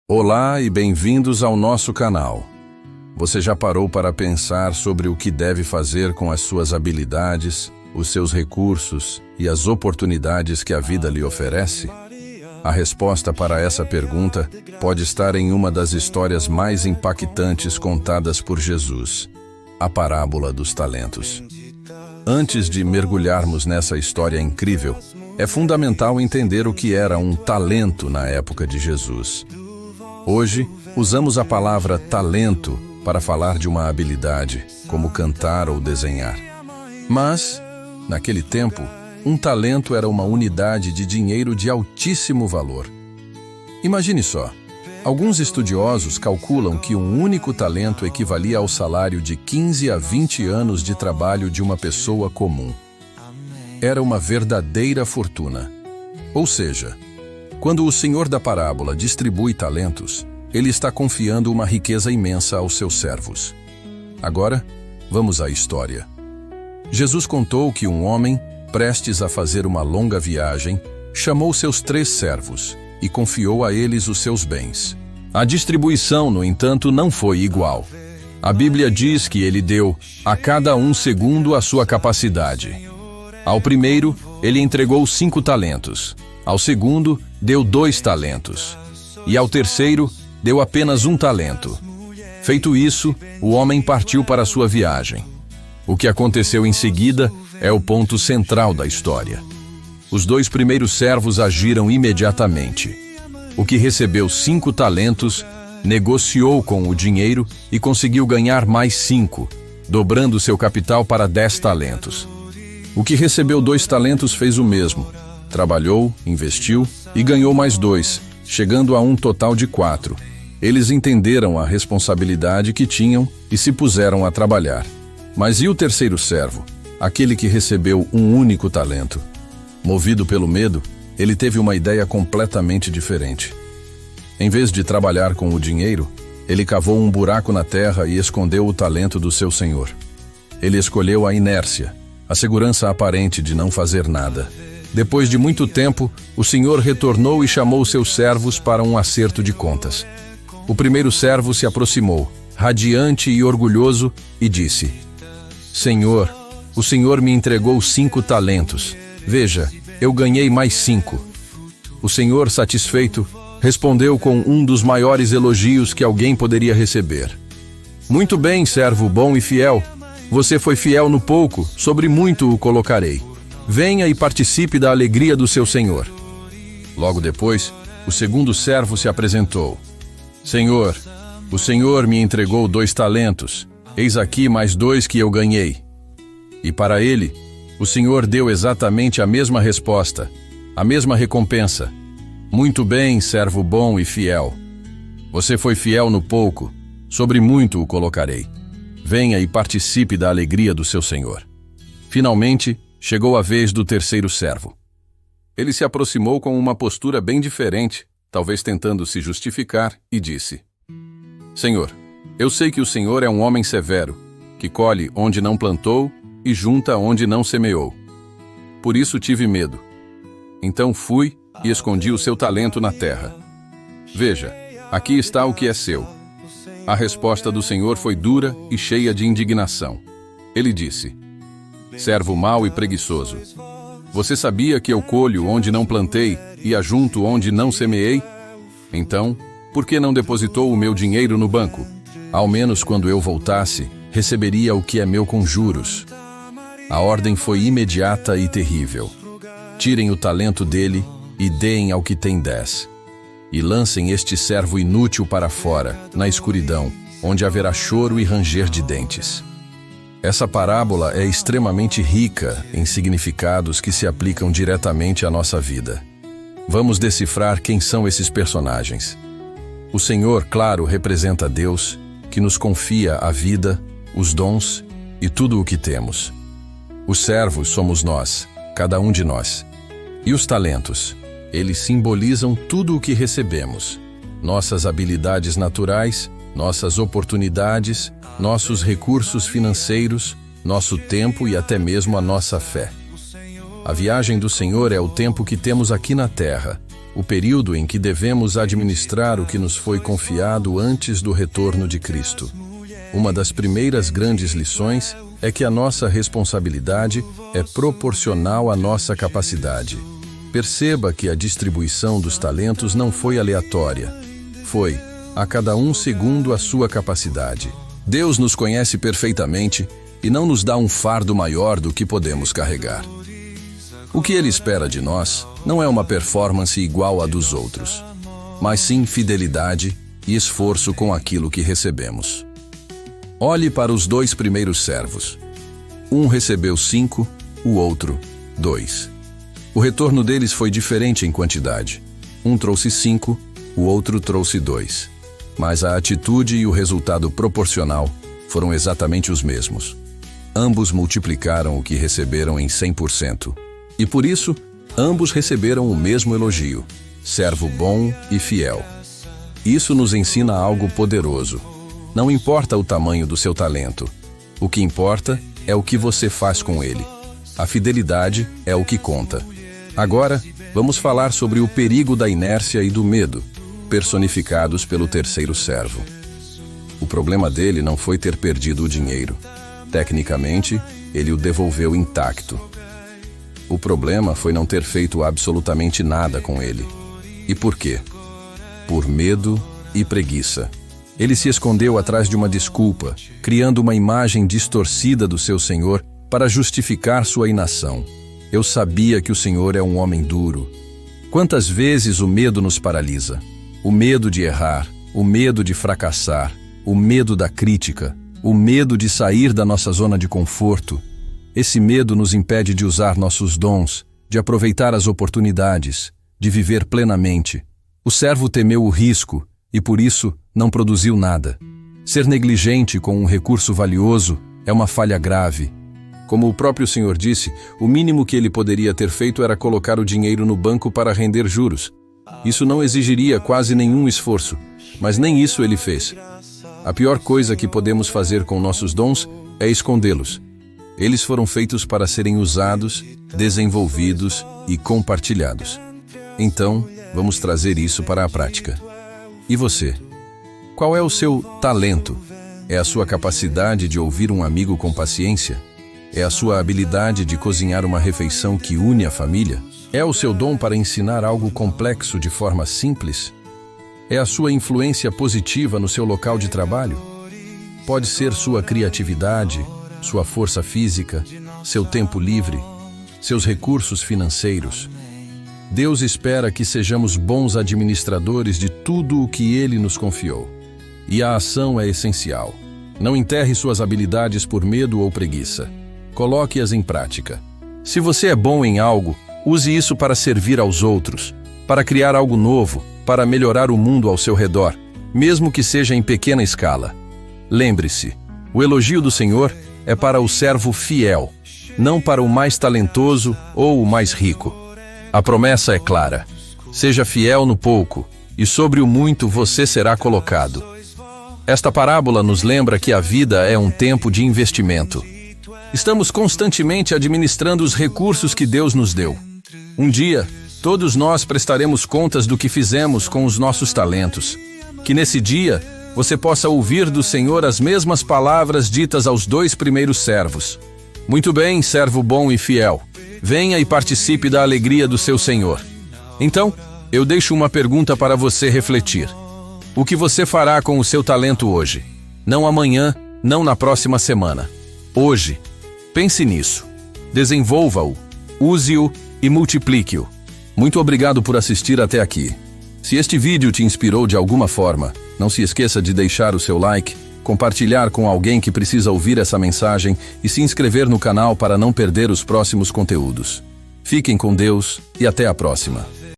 Olá e bem-vindos ao nosso canal. Você já parou para pensar sobre o que deve fazer com as suas habilidades, os seus recursos e as oportunidades que a vida lhe oferece? A resposta para essa pergunta pode estar em uma das histórias mais impactantes contadas por Jesus, a parábola dos talentos. Antes de mergulharmos nessa história incrível, é fundamental entender o que era um talento na época de Jesus. Hoje, usamos a palavra talento para falar de uma habilidade, como cantar ou desenhar. Mas, naquele tempo, um talento era uma unidade de dinheiro de altíssimo valor. Imagine só, alguns estudiosos calculam que um único talento equivalia ao salário de 15 a 20 anos de trabalho de uma pessoa comum. Era uma verdadeira fortuna. Ou seja, quando o Senhor da parábola distribui talentos, ele está confiando uma riqueza imensa aos seus servos. Agora, vamos à história. Jesus contou que um homem, prestes a fazer uma longa viagem, chamou seus 3 servos e confiou a eles os seus bens. A distribuição, no entanto, não foi igual. A Bíblia diz que ele deu a cada um segundo a sua capacidade. Ao primeiro, ele entregou 5 talentos. Ao segundo, deu 2 talentos. E ao terceiro, deu apenas 1 talento. Feito isso, o homem partiu para a sua viagem. O que aconteceu em seguida é o ponto central da história. Os 2 primeiros servos agiram imediatamente. O que recebeu 5 talentos, negociou com o dinheiro e conseguiu ganhar mais 5, dobrando seu capital para 10 talentos. O que recebeu 2 talentos fez o mesmo. Trabalhou, investiu e ganhou mais 2, chegando a um total de 4. Eles entenderam a responsabilidade que tinham e se puseram a trabalhar. Mas e o terceiro servo, aquele que recebeu um único talento? Movido pelo medo, ele teve uma ideia completamente diferente. Em vez de trabalhar com o dinheiro, ele cavou um buraco na terra e escondeu o talento do seu senhor. Ele escolheu a inércia, a segurança aparente de não fazer nada. Depois de muito tempo, o Senhor retornou e chamou seus servos para um acerto de contas. O primeiro servo se aproximou, radiante e orgulhoso, e disse: Senhor, o Senhor me entregou 5 talentos. Veja, eu ganhei mais 5. O Senhor, satisfeito, respondeu com um dos maiores elogios que alguém poderia receber. Muito bem, servo bom e fiel. Você foi fiel no pouco, sobre muito o colocarei. Venha e participe da alegria do seu senhor. Logo depois, o segundo servo se apresentou. Senhor, o Senhor me entregou 2 talentos. Eis aqui mais 2 que eu ganhei. E para ele, o Senhor deu exatamente a mesma resposta, a mesma recompensa. Muito bem, servo bom e fiel. Você foi fiel no pouco, sobre muito o colocarei. Venha e participe da alegria do seu senhor. Finalmente, chegou a vez do terceiro servo. Ele se aproximou com uma postura bem diferente, talvez tentando se justificar, e disse: Senhor, eu sei que o Senhor é um homem severo, que colhe onde não plantou e junta onde não semeou. Por isso tive medo. Então fui e escondi o seu talento na terra. Veja, aqui está o que é seu. A resposta do Senhor foi dura e cheia de indignação. Ele disse: Servo mau e preguiçoso, você sabia que eu colho onde não plantei e ajunto onde não semeei? Então, por que não depositou o meu dinheiro no banco? Ao menos quando eu voltasse, receberia o que é meu com juros. A ordem foi imediata e terrível. Tirem o talento dele e deem ao que tem 10. E lancem este servo inútil para fora, na escuridão, onde haverá choro e ranger de dentes. Essa parábola é extremamente rica em significados que se aplicam diretamente à nossa vida. Vamos decifrar quem são esses personagens. O Senhor, claro, representa Deus, que nos confia a vida, os dons e tudo o que temos. Os servos somos nós, cada um de nós. E os talentos? Eles simbolizam tudo o que recebemos. Nossas habilidades naturais, nossas oportunidades, nossos recursos financeiros, nosso tempo e até mesmo a nossa fé. A viagem do Senhor é o tempo que temos aqui na terra, o período em que devemos administrar o que nos foi confiado antes do retorno de Cristo. Uma das primeiras grandes lições é que a nossa responsabilidade é proporcional à nossa capacidade. Perceba que a distribuição dos talentos não foi aleatória. Foi a cada um segundo a sua capacidade. Deus nos conhece perfeitamente e não nos dá um fardo maior do que podemos carregar. O que Ele espera de nós não é uma performance igual à dos outros, mas sim fidelidade e esforço com aquilo que recebemos. Olhe para os 2 primeiros servos. Um recebeu 5, o outro 2. O retorno deles foi diferente em quantidade. Um trouxe 5, o outro trouxe 2. Mas a atitude e o resultado proporcional foram exatamente os mesmos. Ambos multiplicaram o que receberam em 100%. E por isso, ambos receberam o mesmo elogio: servo bom e fiel. Isso nos ensina algo poderoso. Não importa o tamanho do seu talento. O que importa é o que você faz com ele. A fidelidade é o que conta. Agora, vamos falar sobre o perigo da inércia e do medo, personificados pelo terceiro servo. O problema dele não foi ter perdido o dinheiro. Tecnicamente, ele o devolveu intacto. O problema foi não ter feito absolutamente nada com ele. E por quê? Por medo e preguiça. Ele se escondeu atrás de uma desculpa, criando uma imagem distorcida do seu senhor para justificar sua inação. Eu sabia que o Senhor é um homem duro. Quantas vezes o medo nos paralisa? O medo de errar, o medo de fracassar, o medo da crítica, o medo de sair da nossa zona de conforto. Esse medo nos impede de usar nossos dons, de aproveitar as oportunidades, de viver plenamente. O servo temeu o risco e, por isso, não produziu nada. Ser negligente com um recurso valioso é uma falha grave. Como o próprio Senhor disse, o mínimo que ele poderia ter feito era colocar o dinheiro no banco para render juros. Isso não exigiria quase nenhum esforço, mas nem isso ele fez. A pior coisa que podemos fazer com nossos dons é escondê-los. Eles foram feitos para serem usados, desenvolvidos e compartilhados. Então, vamos trazer isso para a prática. E você? Qual é o seu talento? É a sua capacidade de ouvir um amigo com paciência? É a sua habilidade de cozinhar uma refeição que une a família? É o seu dom para ensinar algo complexo de forma simples? É a sua influência positiva no seu local de trabalho? Pode ser sua criatividade, sua força física, seu tempo livre, seus recursos financeiros. Deus espera que sejamos bons administradores de tudo o que Ele nos confiou. E a ação é essencial. Não enterre suas habilidades por medo ou preguiça. Coloque-as em prática. Se você é bom em algo, use isso para servir aos outros, para criar algo novo, para melhorar o mundo ao seu redor, mesmo que seja em pequena escala. Lembre-se, o elogio do Senhor é para o servo fiel, não para o mais talentoso ou o mais rico. A promessa é clara: seja fiel no pouco, e sobre o muito você será colocado. Esta parábola nos lembra que a vida é um tempo de investimento. Estamos constantemente administrando os recursos que Deus nos deu. Um dia, todos nós prestaremos contas do que fizemos com os nossos talentos. Que nesse dia, você possa ouvir do Senhor as mesmas palavras ditas aos 2 primeiros servos. Muito bem, servo bom e fiel. Venha e participe da alegria do seu Senhor. Então, eu deixo uma pergunta para você refletir. O que você fará com o seu talento hoje? Não amanhã, não na próxima semana. Hoje. Pense nisso. Desenvolva-o, use-o e multiplique-o. Muito obrigado por assistir até aqui. Se este vídeo te inspirou de alguma forma, não se esqueça de deixar o seu like, compartilhar com alguém que precisa ouvir essa mensagem e se inscrever no canal para não perder os próximos conteúdos. Fiquem com Deus e até a próxima.